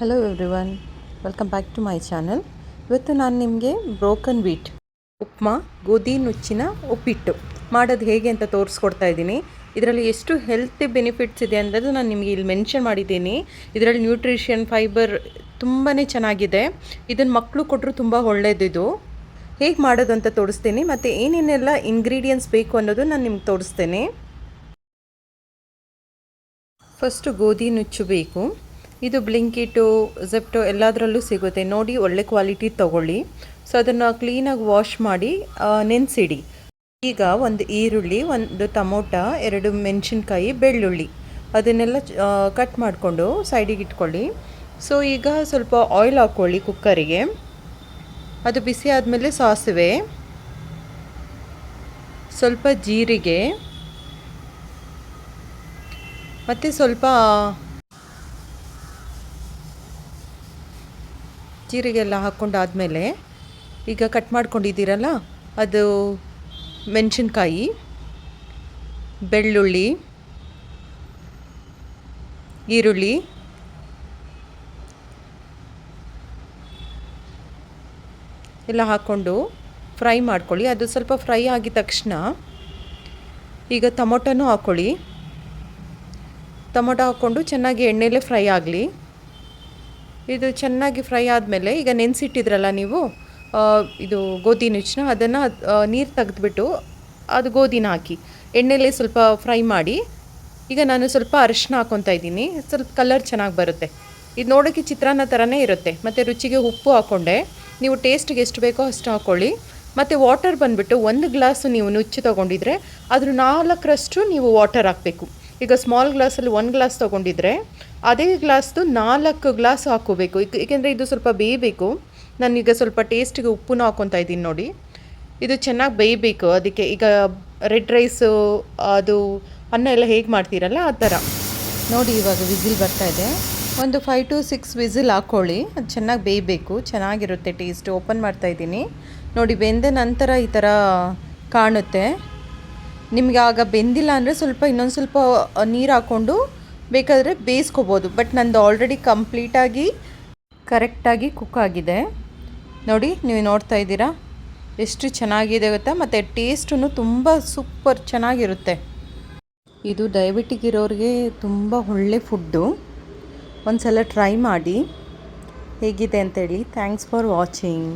Hello everyone, welcome back to my channel. ಇವತ್ತು ನಾನು ನಿಮಗೆ ಬ್ರೋಕನ್ ವೀಟ್ ಉಪ್ಮಾ, ಗೋಧಿ ನುಚ್ಚಿನ ಉಪ್ಪಿಟ್ಟು ಮಾಡೋದು ಹೇಗೆ ಅಂತ ತೋರಿಸ್ಕೊಡ್ತಾ ಇದ್ದೀನಿ. ಇದರಲ್ಲಿ ಎಷ್ಟು ಹೆಲ್ತಿ ಬೆನಿಫಿಟ್ಸ್ ಇದೆ ಅನ್ನೋದು ನಾನು ನಿಮಗೆ ಇಲ್ಲಿ ಮೆನ್ಷನ್ ಮಾಡಿದ್ದೀನಿ. ಇದರಲ್ಲಿ ನ್ಯೂಟ್ರಿಷನ್, ಫೈಬರ್ ತುಂಬಾ ಚೆನ್ನಾಗಿದೆ. ಇದನ್ನು ಮಕ್ಕಳು ಕೊಟ್ಟರು ತುಂಬ ಒಳ್ಳೆಯದಿದು. ಹೇಗೆ ಮಾಡೋದು ಅಂತ ತೋರಿಸ್ತೇನೆ, ಮತ್ತು ಏನೇನೆಲ್ಲ ಇಂಗ್ರೀಡಿಯೆಂಟ್ಸ್ ಬೇಕು ಅನ್ನೋದು ನಾನು ನಿಮ್ಗೆ ತೋರಿಸ್ತೇನೆ. ಫಸ್ಟು ಗೋಧಿ ನುಚ್ಚು ಬೇಕು. ಇದು ಬ್ಲಿಂಕಿಟು, ಝೆಪ್ಟೋ ಎಲ್ಲದರಲ್ಲೂ ಸಿಗುತ್ತೆ. ನೋಡಿ, ಒಳ್ಳೆ ಕ್ವಾಲಿಟಿ ತೊಗೊಳ್ಳಿ. ಸೊ ಅದನ್ನು ಕ್ಲೀನಾಗಿ ವಾಶ್ ಮಾಡಿ ನೆನೆಸಿಡಿ. ಈಗ ಒಂದು ಈರುಳ್ಳಿ, ಒಂದು ಟೊಮೊಟೊ, 2 ಮೆಣಸಿನ್ಕಾಯಿ, ಬೆಳ್ಳುಳ್ಳಿ ಅದನ್ನೆಲ್ಲ ಕಟ್ ಮಾಡಿಕೊಂಡು ಸೈಡಿಗೆ ಇಟ್ಕೊಳ್ಳಿ. ಸೊ ಈಗ ಸ್ವಲ್ಪ ಆಯಿಲ್ ಹಾಕ್ಕೊಳ್ಳಿ ಕುಕ್ಕರಿಗೆ. ಅದು ಬಿಸಿ ಆದಮೇಲೆ ಸಾಸಿವೆ, ಸ್ವಲ್ಪ ಜೀರಿಗೆ ಮತ್ತು ಸ್ವಲ್ಪ ಜೀರಿಗೆಲ್ಲ ಹಾಕ್ಕೊಂಡಾದಮೇಲೆ ಈಗ ಕಟ್ ಮಾಡ್ಕೊಂಡಿದ್ದೀರಲ್ಲ ಅದು ಮೆಣಸಿನ್ಕಾಯಿ, ಬೆಳ್ಳುಳ್ಳಿ, ಈರುಳ್ಳಿ, ಎಲ್ಲ ಹಾಕ್ಕೊಂಡು ಫ್ರೈ ಮಾಡ್ಕೊಳ್ಳಿ. ಅದು ಸ್ವಲ್ಪ ಫ್ರೈ ಆಗಿದ ತಕ್ಷಣ ಈಗ ಟೊಮೊಟೊನೂ ಹಾಕ್ಕೊಳ್ಳಿ. ಟೊಮೊಟೊ ಹಾಕ್ಕೊಂಡು ಚೆನ್ನಾಗಿ ಎಣ್ಣೆಲೇ ಫ್ರೈ ಆಗಲಿ. ಇದು ಚೆನ್ನಾಗಿ ಫ್ರೈ ಆದಮೇಲೆ ಈಗ ನೆನೆಸಿಟ್ಟಿದ್ರಲ್ಲ ನೀವು ಇದು ಗೋಧಿ ನುಚ್ಚನ್ನ, ಅದನ್ನು ನೀರು ತೆಗೆದ್ಬಿಟ್ಟು ಅದು ಗೋಧಿನ ಹಾಕಿ ಎಣ್ಣೆಲೇ ಸ್ವಲ್ಪ ಫ್ರೈ ಮಾಡಿ. ಈಗ ನಾನು ಸ್ವಲ್ಪ ಅರಿಶಿನ ಹಾಕ್ಕೊತಾ ಇದ್ದೀನಿ, ಸ್ವಲ್ಪ ಕಲರ್ ಚೆನ್ನಾಗಿ ಬರುತ್ತೆ. ಇದು ನೋಡೋಕ್ಕೆ ಚಿತ್ರಾನ್ನ ಥರನೇ ಇರುತ್ತೆ. ಮತ್ತು ರುಚಿಗೆ ಉಪ್ಪು ಹಾಕ್ಕೊಂಡೆ. ನೀವು ಟೇಸ್ಟಿಗೆ ಎಷ್ಟು ಬೇಕೋ ಅಷ್ಟು ಹಾಕ್ಕೊಳ್ಳಿ. ಮತ್ತು ವಾಟರ್ ಬಂದುಬಿಟ್ಟು 1 ಗ್ಲಾಸು ನೀವು ನುಚ್ಚು ತೊಗೊಂಡಿದ್ರೆ ಅದ್ರ 4ರಷ್ಟು ನೀವು ವಾಟರ್ ಹಾಕಬೇಕು. ಈಗ ಸ್ಮಾಲ್ ಗ್ಲಾಸಲ್ಲಿ 1 ಗ್ಲಾಸ್ ತೊಗೊಂಡಿದ್ರೆ ಅದೇ ಗ್ಲಾಸ್ದು 4 ಗ್ಲಾಸ್ ಹಾಕ್ಕೋಬೇಕು. ಏಕೆಂದರೆ ಇದು ಸ್ವಲ್ಪ ಬೇಯಬೇಕು. ನಾನೀಗ ಸ್ವಲ್ಪ ಟೇಸ್ಟಿಗೆ ಉಪ್ಪನ್ನು ಹಾಕ್ಕೊತಾ ಇದ್ದೀನಿ. ನೋಡಿ, ಇದು ಚೆನ್ನಾಗಿ ಬೇಯಬೇಕು. ಅದಕ್ಕೆ ಈಗ ರೆಡ್ ರೈಸು ಅದು ಅನ್ನ ಎಲ್ಲ ಹೇಗೆ ಮಾಡ್ತೀರಲ್ಲ ಆ ಥರ. ನೋಡಿ, ಇವಾಗ ವಿಸಿಲ್ ಬರ್ತಾಯಿದೆ. ಒಂದು 5 to 6 ವಿಸಿಲ್ ಹಾಕ್ಕೊಳ್ಳಿ. ಅದು ಚೆನ್ನಾಗಿ ಬೇಯಬೇಕು, ಚೆನ್ನಾಗಿರುತ್ತೆ ಟೇಸ್ಟ್. ಓಪನ್ ಮಾಡ್ತಾಯಿದ್ದೀನಿ. ನೋಡಿ, ಬೆಂದ ನಂತರ ಈ ಥರ ಕಾಣುತ್ತೆ. ನಿಮಗೆ ಆಗ ಬೆಂದಿಲ್ಲ ಅಂದರೆ ಸ್ವಲ್ಪ ಇನ್ನೊಂದು ಸ್ವಲ್ಪ ನೀರು ಹಾಕ್ಕೊಂಡು ಬೇಕಾದರೆ ಬೇಯಿಸ್ಕೋಬೋದು. ಬಟ್ ನಂದು ಆಲ್ರೆಡಿ ಕಂಪ್ಲೀಟಾಗಿ ಕರೆಕ್ಟಾಗಿ ಕುಕ್ ಆಗಿದೆ. ನೋಡಿ, ನೀವು ನೋಡ್ತಾ ಇದ್ದೀರಾ ಎಷ್ಟು ಚೆನ್ನಾಗಿದೆ ಗೊತ್ತಾ. ಮತ್ತು ಟೇಸ್ಟೂ ತುಂಬ ಸೂಪರ್ ಚೆನ್ನಾಗಿರುತ್ತೆ. ಇದು ಡಯಾಬಿಟಿಕ್ ಇರೋರಿಗೆ ತುಂಬ ಒಳ್ಳೆ ಫುಡ್ಡು. ಒಂದು ಸಲ ಟ್ರೈ ಮಾಡಿ ಹೇಗಿದೆ ಅಂತೇಳಿ. Thanks for watching.